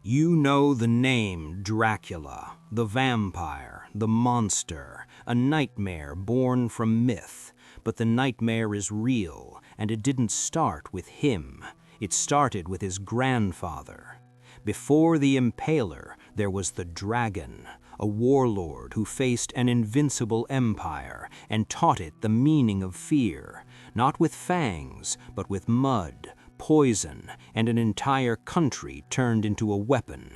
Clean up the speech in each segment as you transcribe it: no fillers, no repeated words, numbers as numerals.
You know the name Dracula, the vampire, the monster, a nightmare born from myth. But the nightmare is real, and it didn't start with him. It started with his grandfather. Before the Impaler, there was the Dragon, a warlord who faced an invincible empire and taught it the meaning of fear, not with fangs, but with mud, poison, and an entire country turned into a weapon.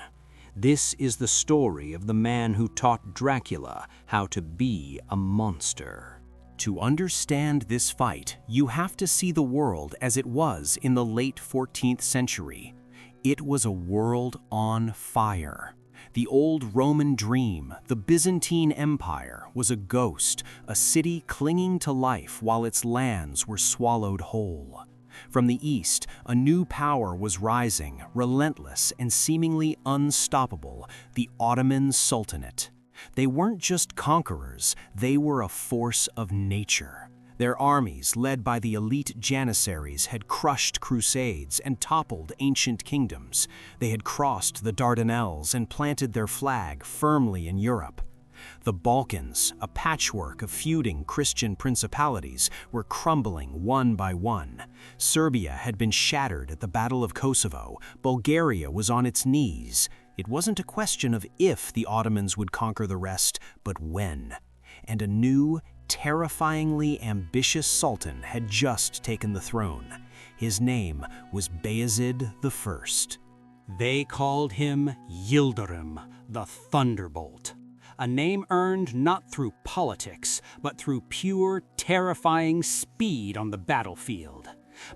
This is the story of the man who taught Dracula how to be a monster. To understand this fight, you have to see the world as it was in the late 14th century. It was a world on fire. The old Roman dream, the Byzantine Empire, was a ghost, a city clinging to life while its lands were swallowed whole. From the east, a new power was rising, relentless and seemingly unstoppable, the Ottoman Sultanate. They weren't just conquerors, they were a force of nature. Their armies, led by the elite Janissaries, had crushed crusades and toppled ancient kingdoms. They had crossed the Dardanelles and planted their flag firmly in Europe. The Balkans, a patchwork of feuding Christian principalities, were crumbling one by one. Serbia had been shattered at the Battle of Kosovo. Bulgaria was on its knees. It wasn't a question of if the Ottomans would conquer the rest, but when. And a new, terrifyingly ambitious sultan had just taken the throne. His name was Bayezid I. They called him Yildirim, the Thunderbolt. A name earned not through politics, but through pure, terrifying speed on the battlefield.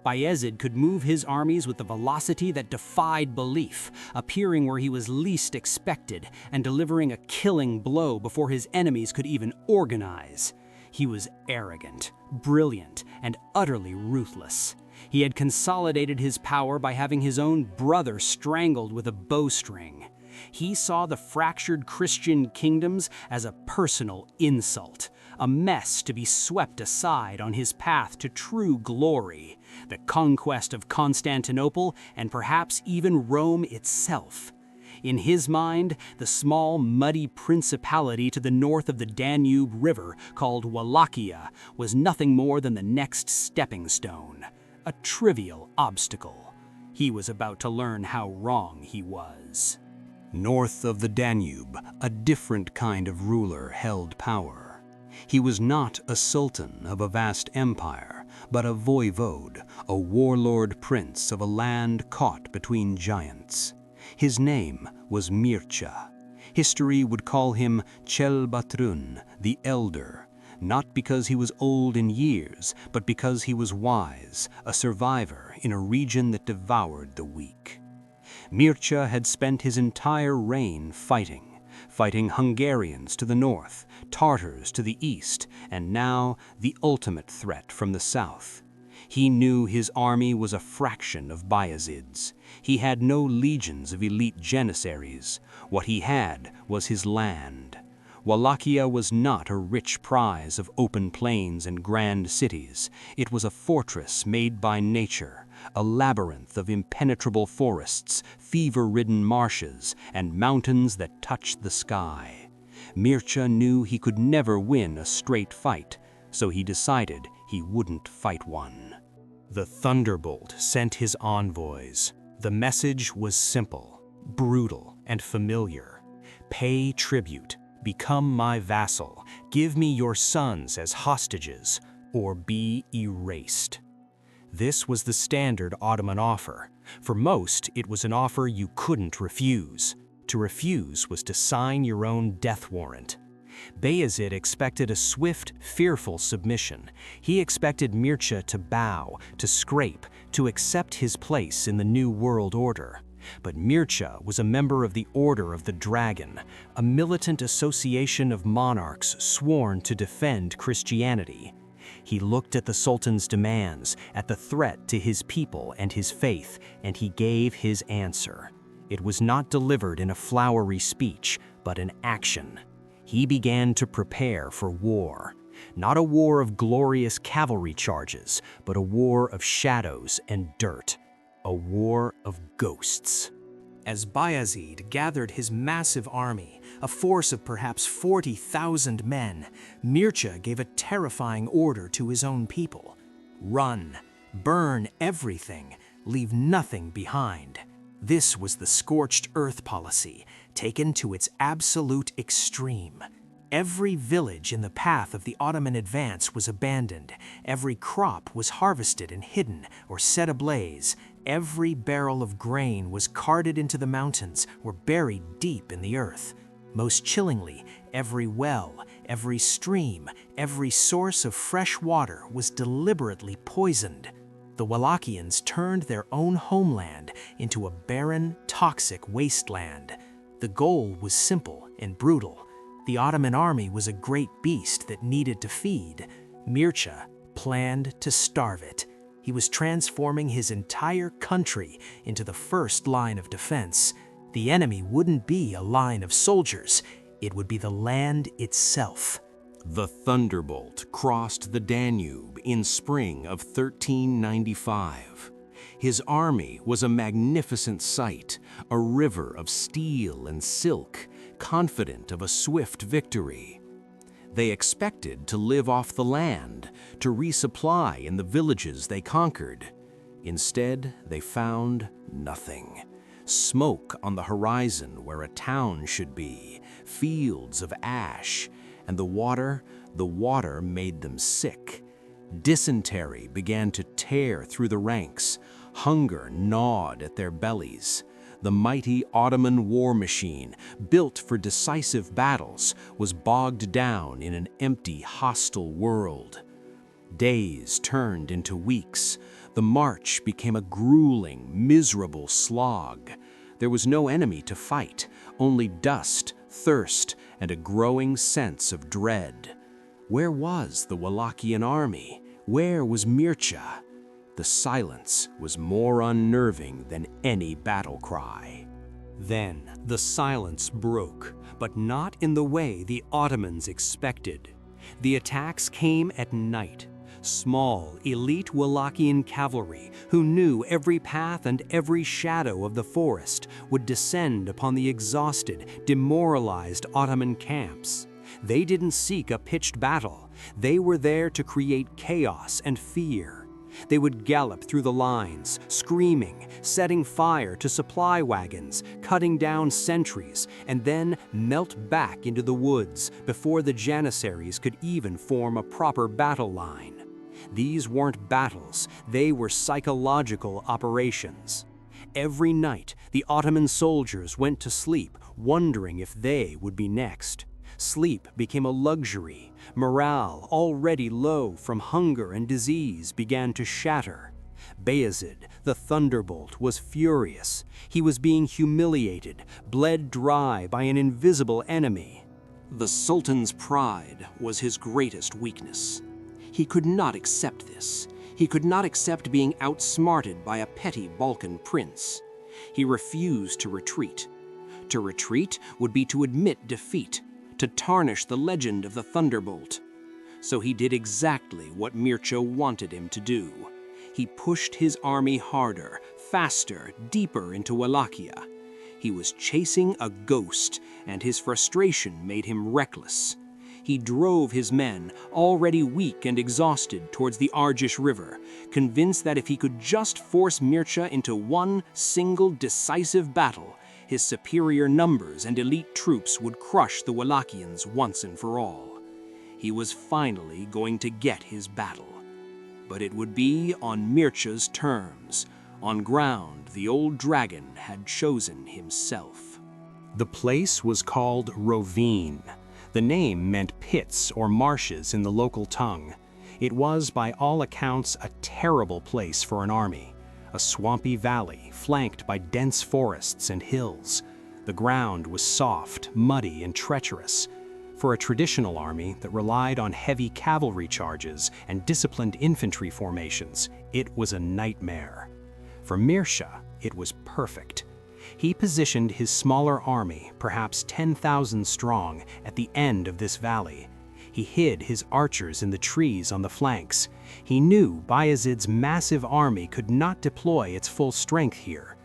Bayezid could move his armies with a velocity that defied belief, appearing where he was least expected and delivering a killing blow before his enemies could even organize. He was arrogant, brilliant, and utterly ruthless. He had consolidated his power by having his own brother strangled with a bowstring. He saw the fractured Christian kingdoms as a personal insult, a mess to be swept aside on his path to true glory, the conquest of Constantinople and perhaps even Rome itself. In his mind, the small, muddy principality to the north of the Danube River, called Wallachia, was nothing more than the next stepping stone, a trivial obstacle. He was about to learn how wrong he was. North of the Danube, a different kind of ruler held power. He was not a sultan of a vast empire, but a voivode, a warlord prince of a land caught between giants. His name was Mircea. History would call him Cel-Batrun, the Elder, not because he was old in years, but because he was wise, a survivor in a region that devoured the weak. Mircea had spent his entire reign fighting Hungarians to the north, Tartars to the east, and now the ultimate threat from the south. He knew his army was a fraction of Bayezid's. He had no legions of elite Janissaries. What he had was his land. Wallachia was not a rich prize of open plains and grand cities. It was a fortress made by nature, a labyrinth of impenetrable forests, fever-ridden marshes, and mountains that touched the sky. Mircea knew he could never win a straight fight, so he decided he wouldn't fight one. The Thunderbolt sent his envoys. The message was simple, brutal, and familiar. Pay tribute, become my vassal, give me your sons as hostages, or be erased. This was the standard Ottoman offer. For most, it was an offer you couldn't refuse. To refuse was to sign your own death warrant. Bayezid expected a swift, fearful submission. He expected Mircea to bow, to scrape, to accept his place in the new world order. But Mircea was a member of the Order of the Dragon, a militant association of monarchs sworn to defend Christianity. He looked at the Sultan's demands, at the threat to his people and his faith, and he gave his answer. It was not delivered in a flowery speech, but in action. He began to prepare for war. Not a war of glorious cavalry charges, but a war of shadows and dirt. A war of ghosts. As Bayezid gathered his massive army, a force of perhaps 40,000 men, Mircea gave a terrifying order to his own people: run, burn everything, leave nothing behind. This was the scorched earth policy, taken to its absolute extreme. Every village in the path of the Ottoman advance was abandoned. Every crop was harvested and hidden or set ablaze. Every barrel of grain was carted into the mountains or buried deep in the earth. Most chillingly, every well, every stream, every source of fresh water was deliberately poisoned. The Wallachians turned their own homeland into a barren, toxic wasteland. The goal was simple and brutal. The Ottoman army was a great beast that needed to feed. Mircea planned to starve it. He was transforming his entire country into the first line of defense. The enemy wouldn't be a line of soldiers, it would be the land itself. The Thunderbolt crossed the Danube in spring of 1395. His army was a magnificent sight, a river of steel and silk, confident of a swift victory. They expected to live off the land, to resupply in the villages they conquered. Instead, they found nothing. Smoke on the horizon where a town should be, fields of ash, and the water made them sick. Dysentery began to tear through the ranks. Hunger gnawed at their bellies. The mighty Ottoman war machine, built for decisive battles, was bogged down in an empty, hostile world. Days turned into weeks. The march became a grueling, miserable slog. There was no enemy to fight, only dust, thirst, and a growing sense of dread. Where was the Wallachian army? Where was Mircea? The silence was more unnerving than any battle cry. Then the silence broke, but not in the way the Ottomans expected. The attacks came at night. Small, elite Wallachian cavalry, who knew every path and every shadow of the forest, would descend upon the exhausted, demoralized Ottoman camps. They didn't seek a pitched battle. They were there to create chaos and fear. They would gallop through the lines, screaming, setting fire to supply wagons, cutting down sentries, and then melt back into the woods before the Janissaries could even form a proper battle line. These weren't battles, they were psychological operations. Every night, the Ottoman soldiers went to sleep, wondering if they would be next. Sleep became a luxury. Morale, already low from hunger and disease, began to shatter. Bayezid, the Thunderbolt, was furious. He was being humiliated, bled dry by an invisible enemy. The Sultan's pride was his greatest weakness. He could not accept this. He could not accept being outsmarted by a petty Balkan prince. He refused to retreat. To retreat would be to admit defeat, to tarnish the legend of the Thunderbolt. So he did exactly what Mircea wanted him to do. He pushed his army harder, faster, deeper into Wallachia. He was chasing a ghost, and his frustration made him reckless. He drove his men, already weak and exhausted, towards the Argesh River, convinced that if he could just force Mircea into one single decisive battle, his superior numbers and elite troops would crush the Wallachians once and for all. He was finally going to get his battle. But it would be on Mircea's terms, on ground the old dragon had chosen himself. The place was called Rovine. The name meant pits or marshes in the local tongue. It was, by all accounts, a terrible place for an army. A swampy valley flanked by dense forests and hills. The ground was soft, muddy, and treacherous. For a traditional army that relied on heavy cavalry charges and disciplined infantry formations, it was a nightmare. For Mircea, it was perfect. He positioned his smaller army, perhaps 10,000 strong, at the end of this valley. He hid his archers in the trees on the flanks. He knew Bayezid's massive army could not deploy its full strength here.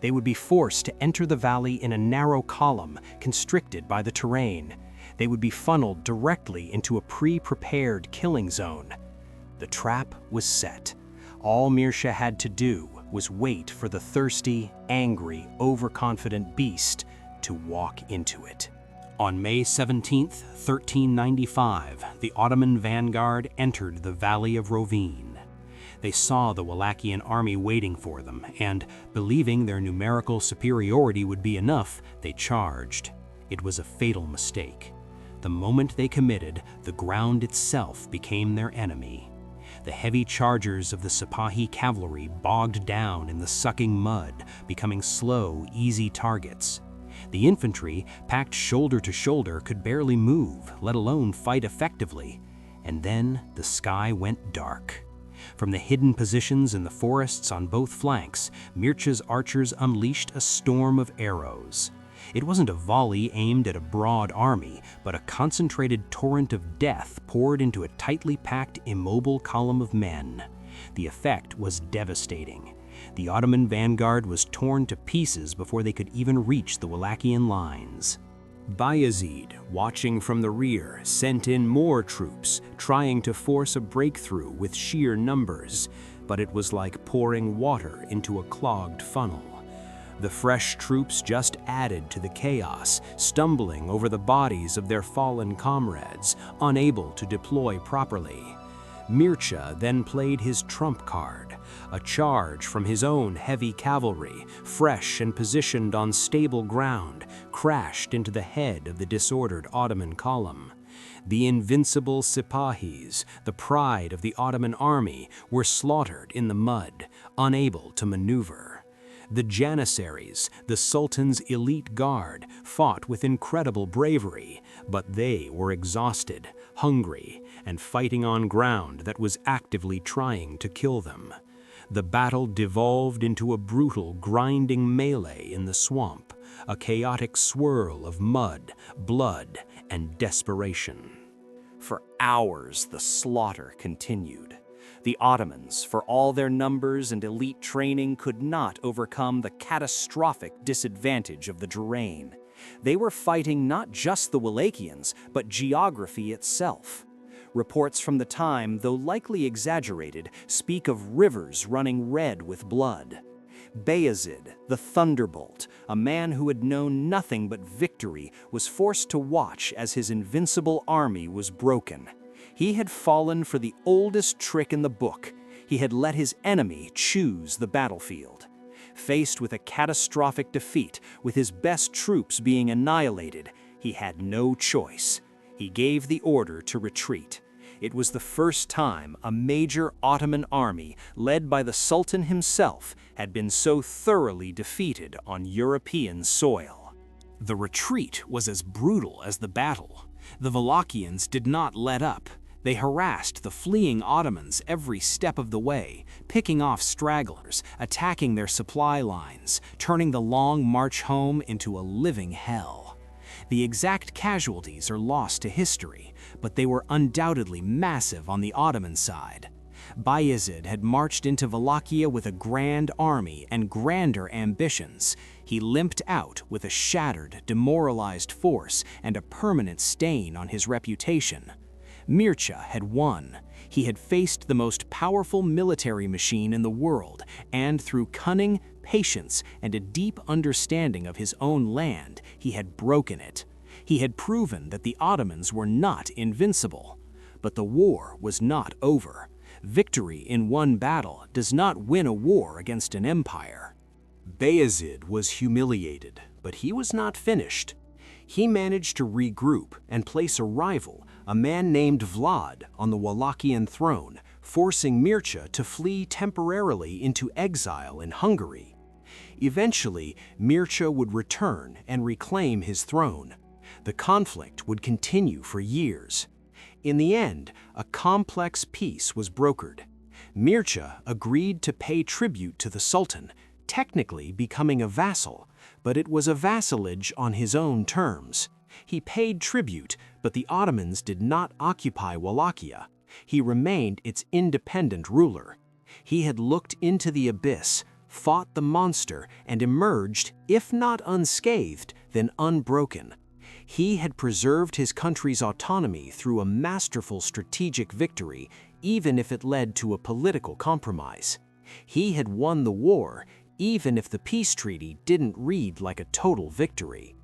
They would be forced to enter the valley in a narrow column, constricted by the terrain. They would be funneled directly into a pre-prepared killing zone. The trap was set. All Mircea had to do was wait for the thirsty, angry, overconfident beast to walk into it. On May 17, 1395, the Ottoman vanguard entered the Valley of Rovine. They saw the Wallachian army waiting for them, and, believing their numerical superiority would be enough, they charged. It was a fatal mistake. The moment they committed, the ground itself became their enemy. The heavy chargers of the Sipahi cavalry bogged down in the sucking mud, becoming slow, easy targets. The infantry, packed shoulder to shoulder, could barely move, let alone fight effectively. And then the sky went dark. From the hidden positions in the forests on both flanks, Mircea's archers unleashed a storm of arrows. It wasn't a volley aimed at a broad army, but a concentrated torrent of death poured into a tightly packed, immobile column of men. The effect was devastating. The Ottoman vanguard was torn to pieces before they could even reach the Wallachian lines. Bayezid, watching from the rear, sent in more troops, trying to force a breakthrough with sheer numbers, but it was like pouring water into a clogged funnel. The fresh troops just added to the chaos, stumbling over the bodies of their fallen comrades, unable to deploy properly. Mircea then played his trump card. A charge from his own heavy cavalry, fresh and positioned on stable ground, crashed into the head of the disordered Ottoman column. The invincible Sipahis, the pride of the Ottoman army, were slaughtered in the mud, unable to maneuver. The Janissaries, the Sultan's elite guard, fought with incredible bravery, but they were exhausted, hungry, and fighting on ground that was actively trying to kill them. The battle devolved into a brutal, grinding melee in the swamp, a chaotic swirl of mud, blood, and desperation. For hours, the slaughter continued. The Ottomans, for all their numbers and elite training, could not overcome the catastrophic disadvantage of the terrain. They were fighting not just the Wallachians, but geography itself. Reports from the time, though likely exaggerated, speak of rivers running red with blood. Bayezid, the Thunderbolt, a man who had known nothing but victory, was forced to watch as his invincible army was broken. He had fallen for the oldest trick in the book. He had let his enemy choose the battlefield. Faced with a catastrophic defeat, with his best troops being annihilated, he had no choice. He gave the order to retreat. It was the first time a major Ottoman army, led by the Sultan himself, had been so thoroughly defeated on European soil. The retreat was as brutal as the battle. The Wallachians did not let up. They harassed the fleeing Ottomans every step of the way, picking off stragglers, attacking their supply lines, turning the long march home into a living hell. The exact casualties are lost to history, but they were undoubtedly massive on the Ottoman side. Bayezid had marched into Wallachia with a grand army and grander ambitions. He limped out with a shattered, demoralized force and a permanent stain on his reputation. Mircea had won. He had faced the most powerful military machine in the world, and through cunning, patience, and a deep understanding of his own land, he had broken it. He had proven that the Ottomans were not invincible. But the war was not over. Victory in one battle does not win a war against an empire. Bayezid was humiliated, but he was not finished. He managed to regroup and place a rival, a man named Vlad, on the Wallachian throne, forcing Mircea to flee temporarily into exile in Hungary. Eventually, Mircea would return and reclaim his throne. The conflict would continue for years. In the end, a complex peace was brokered. Mircea agreed to pay tribute to the Sultan, technically becoming a vassal, but it was a vassalage on his own terms. He paid tribute, but the Ottomans did not occupy Wallachia. He remained its independent ruler. He had looked into the abyss, fought the monster, and emerged, if not unscathed, then unbroken. He had preserved his country's autonomy through a masterful strategic victory, even if it led to a political compromise. He had won the war, even if the peace treaty didn't read like a total victory.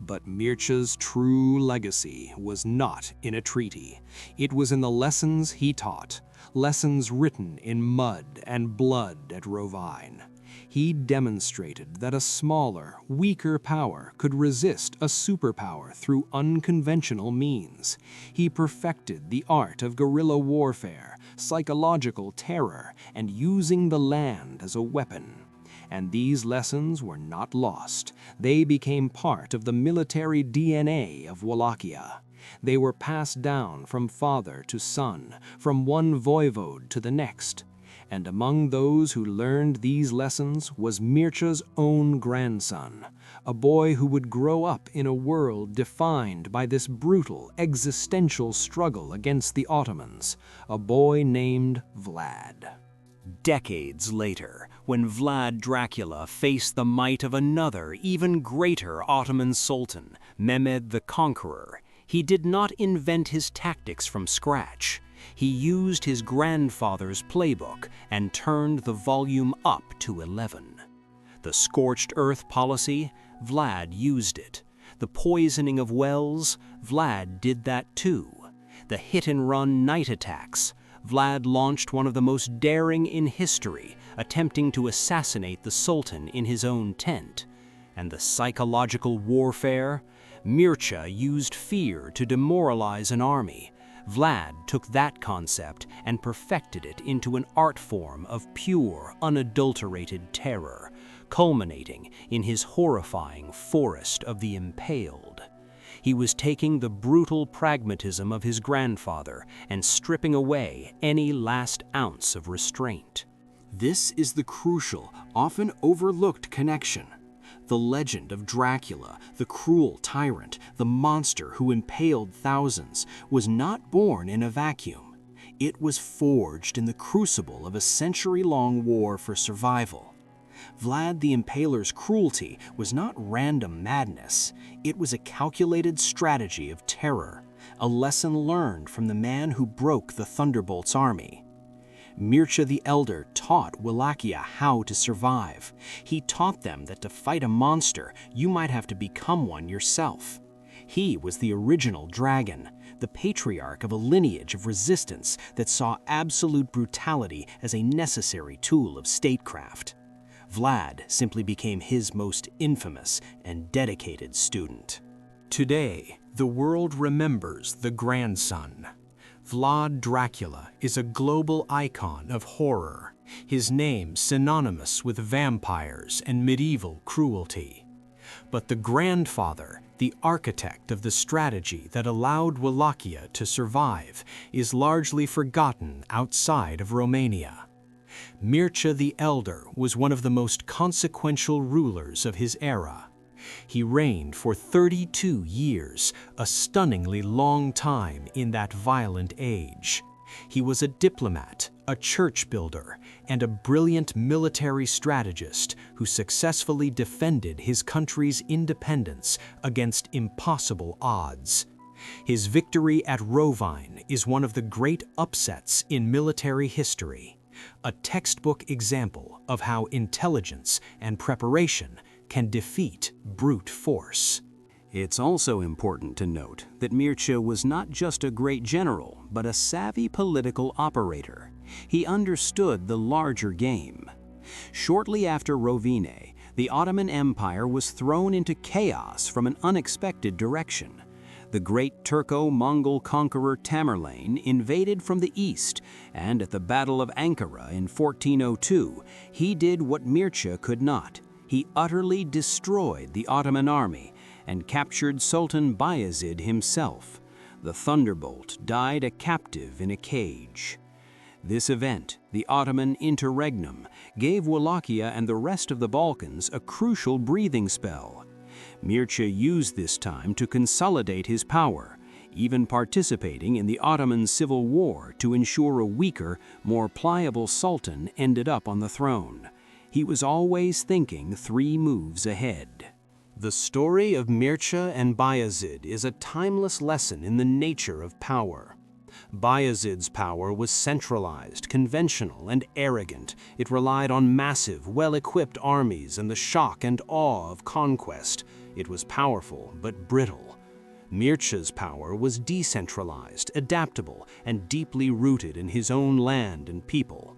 But Mircea's true legacy was not in a treaty. It was in the lessons he taught, lessons written in mud and blood at Rovine. He demonstrated that a smaller, weaker power could resist a superpower through unconventional means. He perfected the art of guerrilla warfare, psychological terror, and using the land as a weapon. And these lessons were not lost. They became part of the military DNA of Wallachia. They were passed down from father to son, from one voivode to the next. And among those who learned these lessons was Mircea's own grandson, a boy who would grow up in a world defined by this brutal existential struggle against the Ottomans, a boy named Vlad. Decades later, when Vlad Dracula faced the might of another, even greater Ottoman Sultan, Mehmed the Conqueror, he did not invent his tactics from scratch. He used his grandfather's playbook and turned the volume up to 11. The scorched-earth policy, Vlad used it. The poisoning of wells, Vlad did that too. The hit-and-run night attacks, Vlad launched one of the most daring in history, attempting to assassinate the Sultan in his own tent. And the psychological warfare, Mircea used fear to demoralize an army. Vlad took that concept and perfected it into an art form of pure, unadulterated terror, culminating in his horrifying Forest of the Impaled. He was taking the brutal pragmatism of his grandfather and stripping away any last ounce of restraint. This is the crucial, often overlooked connection. The legend of Dracula, the cruel tyrant, the monster who impaled thousands, was not born in a vacuum. It was forged in the crucible of a century-long war for survival. Vlad the Impaler's cruelty was not random madness. It was a calculated strategy of terror, a lesson learned from the man who broke the Thunderbolt's army. Mircea the Elder taught Wallachia how to survive. He taught them that to fight a monster, you might have to become one yourself. He was the original dragon, the patriarch of a lineage of resistance that saw absolute brutality as a necessary tool of statecraft. Vlad simply became his most infamous and dedicated student. Today, the world remembers the grandson. Vlad Dracula is a global icon of horror, his name synonymous with vampires and medieval cruelty. But the grandfather, the architect of the strategy that allowed Wallachia to survive, is largely forgotten outside of Romania. Mircea the Elder was one of the most consequential rulers of his era. He reigned for 32 years, a stunningly long time in that violent age. He was a diplomat, a church builder, and a brilliant military strategist who successfully defended his country's independence against impossible odds. His victory at Rovine is one of the great upsets in military history, a textbook example of how intelligence and preparation can defeat brute force. It's also important to note that Mircea was not just a great general, but a savvy political operator. He understood the larger game. Shortly after Rovine, the Ottoman Empire was thrown into chaos from an unexpected direction. The great Turco-Mongol conqueror Tamerlane invaded from the east, and at the Battle of Ankara in 1402, he did what Mircea could not. He utterly destroyed the Ottoman army and captured Sultan Bayezid himself. The Thunderbolt died a captive in a cage. This event, the Ottoman interregnum, gave Wallachia and the rest of the Balkans a crucial breathing spell. Mircea used this time to consolidate his power, even participating in the Ottoman civil war to ensure a weaker, more pliable sultan ended up on the throne. He was always thinking 3 moves ahead. The story of Mircea and Bayezid is a timeless lesson in the nature of power. Bayezid's power was centralized, conventional, and arrogant. It relied on massive, well-equipped armies and the shock and awe of conquest. It was powerful, but brittle. Mircea's power was decentralized, adaptable, and deeply rooted in his own land and people.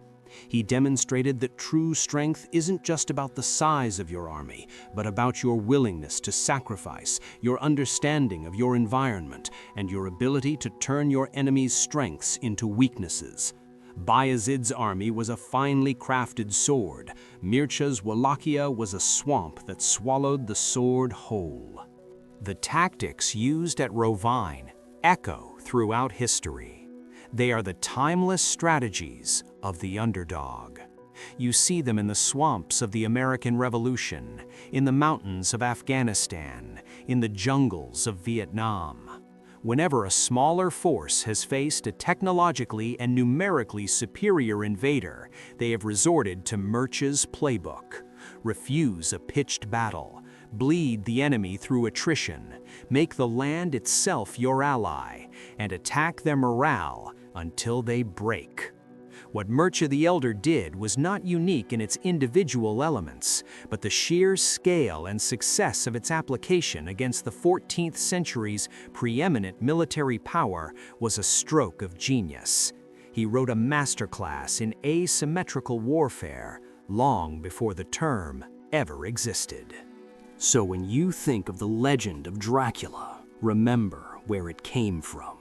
He demonstrated that true strength isn't just about the size of your army, but about your willingness to sacrifice, your understanding of your environment, and your ability to turn your enemy's strengths into weaknesses. Bayezid's army was a finely crafted sword. Mircea's Wallachia was a swamp that swallowed the sword whole. The tactics used at Rovine echo throughout history. They are the timeless strategies of the underdog. You see them in the swamps of the American Revolution, in the mountains of Afghanistan, in the jungles of Vietnam. Whenever a smaller force has faced a technologically and numerically superior invader, they have resorted to Mircea's playbook: refuse a pitched battle, bleed the enemy through attrition, make the land itself your ally, and attack their morale until they break. What Mircea the Elder did was not unique in its individual elements, but the sheer scale and success of its application against the 14th century's preeminent military power was a stroke of genius. He wrote a masterclass in asymmetrical warfare long before the term ever existed. So when you think of the legend of Dracula, remember where it came from.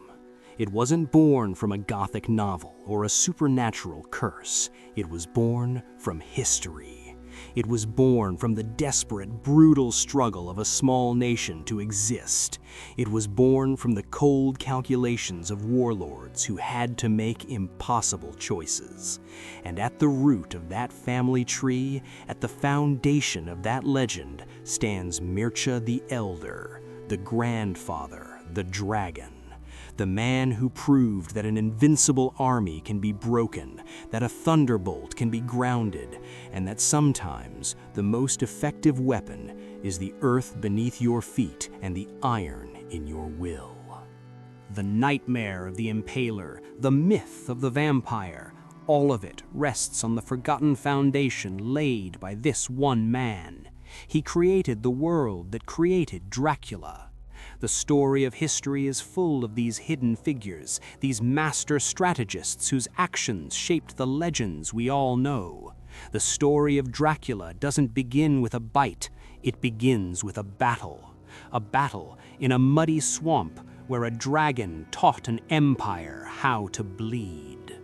It wasn't born from a Gothic novel or a supernatural curse. It was born from history. It was born from the desperate, brutal struggle of a small nation to exist. It was born from the cold calculations of warlords who had to make impossible choices. And at the root of that family tree, at the foundation of that legend, stands Mircea the Elder, the grandfather, the dragon. The man who proved that an invincible army can be broken, that a thunderbolt can be grounded, and that sometimes the most effective weapon is the earth beneath your feet and the iron in your will. The nightmare of the Impaler, the myth of the vampire, all of it rests on the forgotten foundation laid by this one man. He created the world that created Dracula. The story of history is full of these hidden figures, these master strategists whose actions shaped the legends we all know. The story of Dracula doesn't begin with a bite, it begins with a battle. A battle in a muddy swamp where a dragon taught an empire how to bleed.